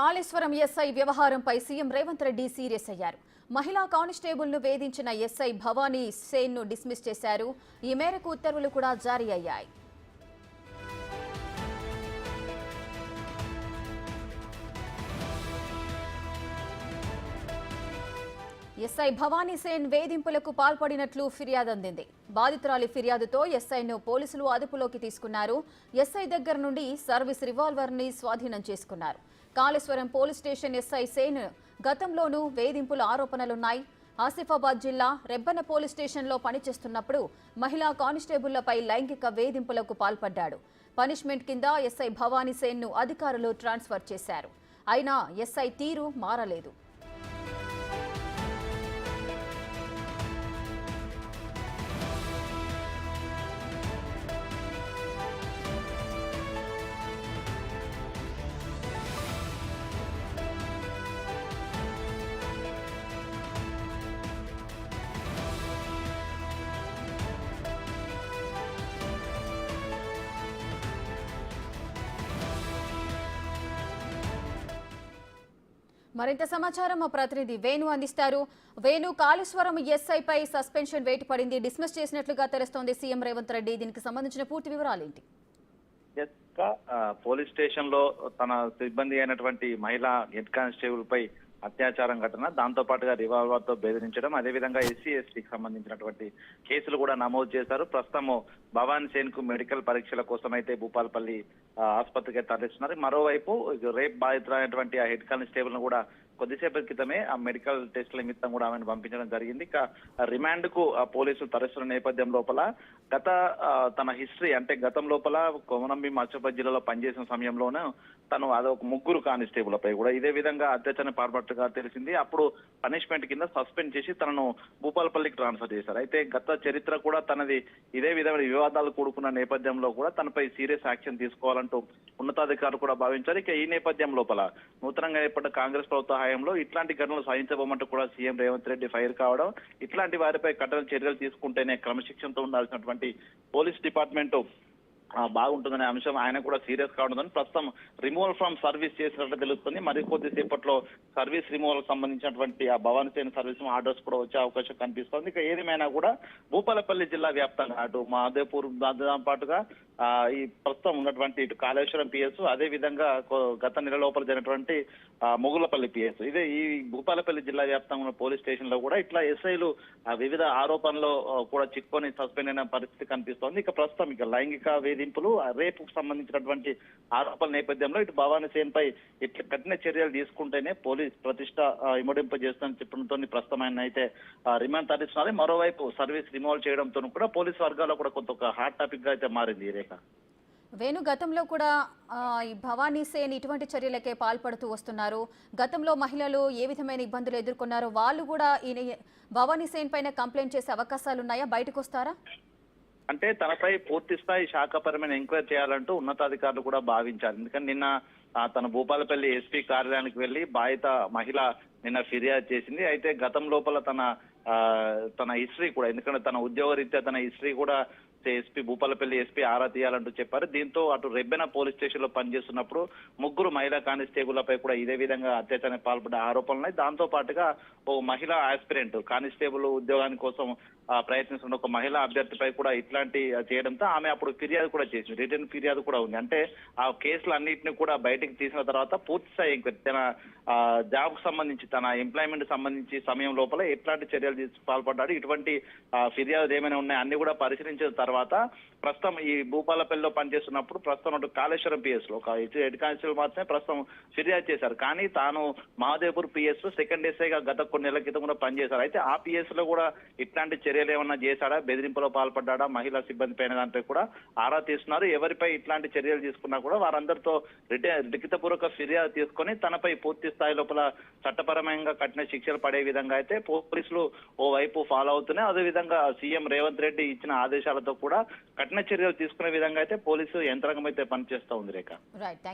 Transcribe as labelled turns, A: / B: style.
A: Kaleshwaram SI వ్యవహారంపై CM Revanth Reddy serious అయ్యారు. మహిళా కానిస్టేబుల్ ను వేధించిన ఎస్ఐ భవానీ సేన్ ను డిస్మిస్ చేశారు. ఈ మేరకు ఉత్తర్వులు కూడా జారీ అయ్యాయి. ఎస్ఐ భవానీ సేన్ వేధింపులకు పాల్పడినట్లు ఫిర్యాదు అందింది. బాధితురాలి ఫిర్యాదుతో ఎస్ఐను పోలీసులు అదుపులోకి తీసుకున్నారు. ఎస్ఐ దగ్గర నుండి సర్వీస్ రివాల్వర్ ని స్వాధీనం చేసుకున్నారు. Kaleshwaram police station SI Sen గతంలోనూ వేధింపుల ఆరోపణలున్నాయి. ఆసిఫాబాద్ జిల్లా రెబ్బన పోలీస్ స్టేషన్లో పనిచేస్తున్నప్పుడు మహిళా కానిస్టేబుళ్లపై లైంగిక వేధింపులకు పాల్పడ్డాడు. పనిష్మెంట్ కింద ఎస్ఐ భవానీ సేన్ ను అధికారులు ట్రాన్స్ఫర్ చేశారు. అయినా ఎస్ఐ తీరు మారలేదు. మరింత సమాచారం మా ప్రతినిధి వేణు అందిస్తారు. వేణు, కాళేశ్వరం ఎస్ఐపై సస్పెన్షన్ వేటు పడింది, డిస్మిస్ చేసినట్లుగా తెలుస్తోంది సీఎం రేవంత్ రెడ్డి. దీనికి సంబంధించిన పూర్తి వివరాలు ఏంటి?
B: పోలీస్ స్టేషన్ లో తన సిబ్బంది అయినటువంటి మహిళా హెడ్ కానిస్టేబుల్ పై అత్యాచారం ఘటన, దాంతో పాటుగా రివాల్వర్ తో బెదిరించడం, అదేవిధంగా ఎస్సీ ఎస్టీకి సంబంధించినటువంటి కేసులు కూడా నమోదు చేశారు. ప్రస్తుతం భవానీ సేన్ కు మెడికల్ పరీక్షల కోసం అయితే భూపాలపల్లి ఆసుపత్రికి తరలిస్తున్నారు. మరోవైపు రేప్ బాధితులైనటువంటి ఆ హెడ్ కానిస్టేబుల్ ను కూడా కొద్దిసేపటి క్రితమే ఆ మెడికల్ టెస్టుల నిమిత్తం కూడా ఆమెను పంపించడం జరిగింది. ఇక రిమాండ్ కు పోలీసులు తరలిస్తున్న నేపథ్యం లోపల తన హిస్టరీ అంటే గతం లోపల కొమరంభీం ఆసిఫాబాద్ జిల్లాలో పనిచేసిన సమయంలోనే తను అదొక ముగ్గురు కానిస్టేబుల్పై కూడా ఇదే విధంగా అత్యాచారం పాల్పట్టుగా తెలిసింది. అప్పుడు పనిష్మెంట్ కింద సస్పెండ్ చేసి తనను భూపాలపల్లికి ట్రాన్స్ఫర్ చేశారు. అయితే గత చరిత్ర కూడా తనది ఇదే విధమైన వివాదాలు కూడుకున్న నేపథ్యంలో కూడా తనపై సీరియస్ యాక్షన్ తీసుకోవాలంటూ ఉన్నతాధికారులు కూడా భావించారు. ఇక ఈ నేపథ్యం లోపల నూతనంగా ఏర్పడ్డ కాంగ్రెస్ ప్రభుత్వ హయాంలో ఇట్లాంటి ఘటనలు సహించబోమంటూ కూడా సీఎం రేవంత్ రెడ్డి ఫైర్ కావడం, ఇట్లాంటి వారిపై కఠిన చర్యలు తీసుకుంటేనే క్రమశిక్షణతో ఉండాల్సినటువంటి పోలీస్ డిపార్ట్మెంట్ బాగుంటుందనే అంశం ఆయన కూడా సీరియస్ కావడం ప్రస్తుతం రిమూవల్ ఫ్రమ్ సర్వీస్ చేసినట్టు తెలుస్తుంది. మరి కొద్దిసేపట్లో సర్వీస్ రిమూవల్ సంబంధించినటువంటి ఆ భవానీ సేన్ సర్వీస్ ఆర్డర్స్ కూడా వచ్చే అవకాశం కనిపిస్తోంది. ఇక ఏదేమైనా కూడా భూపాలపల్లి జిల్లా వ్యాప్తంగా అటు మహదేవ్పూర్ దాంతో పాటుగా ఈ ప్రస్తుతం ఉన్నటువంటి ఇటు కాళేశ్వరం పిఎస్, అదే విధంగా గత నెల లోపల జరిగినటువంటి మొగులపల్లి పిఎస్, ఇదే ఈ భూపాలపల్లి జిల్లా వ్యాప్తంగా ఉన్న పోలీస్ స్టేషన్ లో కూడా ఇట్లా ఎస్ఐలు వివిధ ఆరోపణలో కూడా చిక్కుకొని సస్పెండ్ అయిన పరిస్థితి కనిపిస్తోంది. ఇక ప్రస్తుతం ఇక లైంగిక వేధింపులు, రేపుకు సంబంధించినటువంటి ఆరోపణల నేపథ్యంలో ఇటు భవానీ సేన్ పై ఇట్లా కఠిన చర్యలు తీసుకుంటేనే పోలీస్ ప్రతిష్ట ఇమడింపజేస్తుందని చెప్పడంతో ప్రస్తుతం ఆయన అయితే రిమాండ్ తరలిస్తున్నారు. మరోవైపు సర్వీస్ రిమూవల్ చేయడంతో కూడా పోలీస్ వర్గాల్లో కూడా కొంత ఒక హాట్ టాపిక్ గా అయితే మారింది ఈ రేఖ.
A: వేణు, గతంలో కూడా ఈ భవానీ సేన్ ఇటువంటి చర్యలకే పాల్పడుతూ వస్తున్నారు. గతంలో మహిళలు ఏ విధమైన ఇబ్బందులు ఎదుర్కొన్నారో వాళ్ళు కూడా ఈ భవానీ సేన్ పైన కంప్లైంట్ చేసే అవకాశాలు ఉన్నాయా? బయటకు వస్తారా?
B: అంటే తనపై పూర్తి స్థాయి శాఖపరమైన ఎంక్వైరీ చేయాలంటూ ఉన్నతాధికారులు కూడా భావించారు. ఎందుకంటే నిన్న తన భూపాలపల్లి ఎస్పీ కార్యాలయానికి వెళ్లి బాధిత మహిళ నిన్న ఫిర్యాదు చేసింది. అయితే గతం లోపల తన హిస్టరీ కూడా, ఎందుకంటే తన ఉద్యోగరీత్యా తన హిస్టరీ కూడా ఎస్పీ భూపాలపల్లి ఎస్పీ ఆరా తీయాలంటూ చెప్పారు. దీంతో అటు రెబ్బెన పోలీస్ స్టేషన్ లో పనిచేస్తున్నప్పుడు ముగ్గురు మహిళా కానిస్టేబుళ్లపై కూడా ఇదే విధంగా అత్యాచారం పాల్పడ్డ ఆరోపణలున్నాయి. దాంతో పాటుగా ఓ మహిళా ఆస్పిరెంట్ కానిస్టేబుల్ ఉద్యోగాని కోసం ప్రయత్నిస్తున్న ఒక మహిళా అభ్యర్థిపై కూడా ఇట్లాంటి చేయడంతో ఆమె అప్పుడు ఫిర్యాదు కూడా చేసింది. రిటర్న్ ఫిర్యాదు కూడా ఉంది. అంటే ఆ కేసులు అన్నింటినీ కూడా బయటకు తీసిన తర్వాత పూర్తి స్థాయి తన జాబ్ కు సంబంధించి, తన ఎంప్లాయ్మెంట్ సంబంధించి సమయం లోపల ఎట్లాంటి చర్యలు పాల్పడ్డాడు, ఇటువంటి ఫిర్యాదులు ఏమైనా ఉన్నాయి అన్ని కూడా పరిశీలించిన తర్వాత ప్రస్తుతం ఈ భూపాలపల్లిలో పనిచేస్తున్నప్పుడు ప్రస్తుతం అటు కాళేశ్వరం పిఎస్ లో ఒక హెడ్ కానిస్టేబుల్ మాత్రమే ప్రస్తుతం ఫిర్యాదు చేశారు. కానీ తాను మహదేవ్పూర్ పిఎస్ లో సెకండ్ ఎస్ఐగా గత కొన్ని నెలల క్రితం కూడా పనిచేశారు. అయితే ఆ పిఎస్ లో కూడా ఇట్లాంటి చర్యలు ఏమన్నా చేశాడా, బెదిరింపులో పాల్పడ్డా, మహిళా సిబ్బంది పైన దానిపై కూడా ఆరా తీస్తున్నారు. ఎవరిపై ఇట్లాంటి చర్యలు తీసుకున్నా కూడా వారందరితో లిఖితపూర్వక ఫిర్యాదు తీసుకొని తనపై పూర్తి స్థాయి లోపల చట్టపరమైన కఠిన శిక్షలు పడే విధంగా అయితే పోలీసులు ఓ వైపు ఫాలో అవుతున్నాయి. అదేవిధంగా సీఎం రేవంత్ రెడ్డి ఇచ్చిన ఆదేశాలతో కూడా కఠిన చర్యలు తీసుకునే విధంగా అయితే పోలీసు యంత్రాంగం అయితే పనిచేస్తూ ఉంది రేఖ.